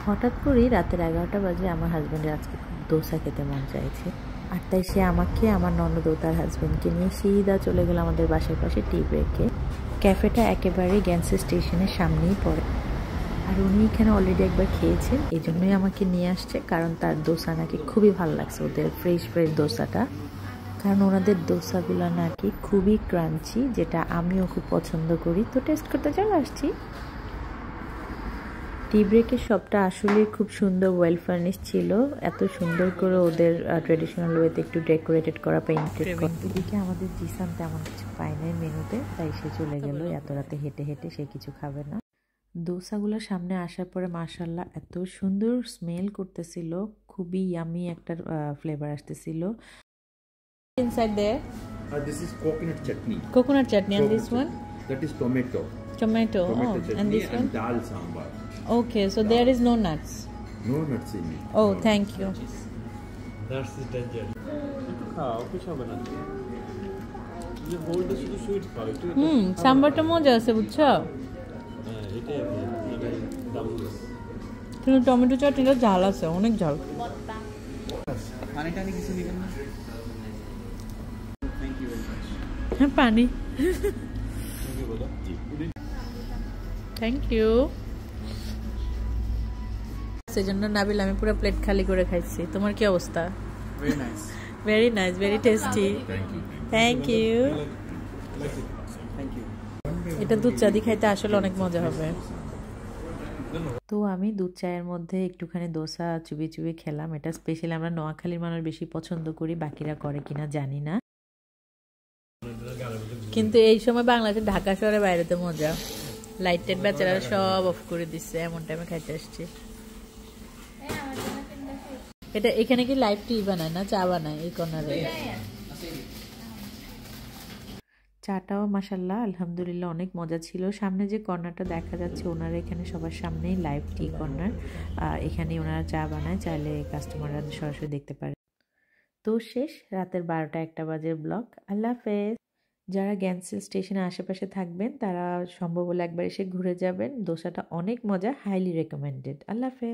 হঠাৎ করেই রাতের 11টা বাজে আমার হাজব্যান্ডের আজকে খুব দোসা খেতে মন চাইছে, আর তাই সে আমাকে, আমার ননদ ও তার হাজব্যান্ডকে নিয়ে সিধা চলে গেল আমাদের বাসার পাশে টি ব্রেকে। ক্যাফেটা একেবারে গ্যান্সি স্টেশনের সামনেই পড়ে, আর উনি এখানে অলরেডি একবার খেয়েছেন, এই জন্যই আমাকে নিয়ে আসছে, কারণ তার দোসা নাকি খুবই ভালো লাগছে, ওদের ফ্রেশ দোসাটা। কারণ ওনাদের দোসাগুলো নাকি খুবই ক্রাঞ্চি, যেটা আমিও খুব পছন্দ করি। তো টেস্ট করতে চলে আসছি। টি ব্রেকের শপটা আসলে খুব সুন্দর, ওয়েল ফার্নিশ ছিল, এত সুন্দর করে ওদের ট্রেডিশনাল ওয়েতে একটু ডেকোরেটেড করা, পেইন্টেড করা। এদিকে আমাদের জিসান তেমন কিছু পায় নাই মেনুতে, তাই সে চলে গেল, এত রাতে হেঁটে হেঁটে সে কিছু খাবে না। দোসাগুলোর সামনে আসার পরে মাশাআল্লাহ এত সুন্দর স্মেল করতেছিল, খুবই ইয়ামি একটা ফ্লেভার আসতেছিল। Inside there? This is coconut chutney. Coconut chutney, and this one? That is tomato. Tomato. Oh, Chutney and this one? dal sambar. Okay, so there is no nuts. No nuts in it. Oh, thank you. That's the danger. একটু খাও, কিছু হবে না। এই হোলটা শুধু sweet খাও একটু। সাম্বারটা মজা আছে, বুঝছো? হ্যাঁ, এটাই মানে দাম। কিন্তু টমেটো চাটনিটা ঝাল আছে, অনেক ঝাল। পানিটা কিছু নিবেন না? Thank you very much. হ্যাঁ, পানি। থ্যাংক ইউ বলো। Thank you. সেজন্য নাবিল আমি পুরো প্লেট খালি করে খাইছি। তোমার কি অবস্থা? Very nice. Very nice, very tasty. Thank you. Thank you. এটা দুধ চা দিয়ে খাইতে আসলে অনেক মজা হবে। তো আমি দুধ চায়ের মধ্যে একটুখানি দোসা চুবিয়ে চুবিয়ে খেলাম। এটা স্পেশালি আমরা নোয়াখালীর মানুষ বেশি পছন্দ করি, বাকিরা করে কিনা জানি না। কিন্তু এই সময় বাংলাদেশের ঢাকা শহরে বাইরেতে মজা। লাইট টাইট বেচারা সব অফ করে দিচ্ছে, এমন টাইমে খাইতে আসছি। এটা এখানে কি লাইভ টি বানায় না চা বানায় এই কর্নারে? চাটাও মাশাআল্লাহ আলহামদুলিল্লাহ অনেক মজা ছিল। সামনে যে কর্নারটা দেখা যাচ্ছে ওনারা এখানে সবার সামনেই লাইভ টি কর্নার, এখানে ওনারা চা বানায়, চাইলে কাস্টমাররা সরাসরি দেখতে পারে। তো শেষ, রাতের 12টা-1টা বাজে ব্লগ। আল্লাহ হাফেজ। যারা গ্যান্সিল স্টেশনের আশেপাশে থাকবেন তারা সম্ভব হলে একবার এসে ঘুরে যাবেন। দোসাটা অনেক মজা, হাইলি রেকমেন্ডেড। আল্লাহ হাফেজ।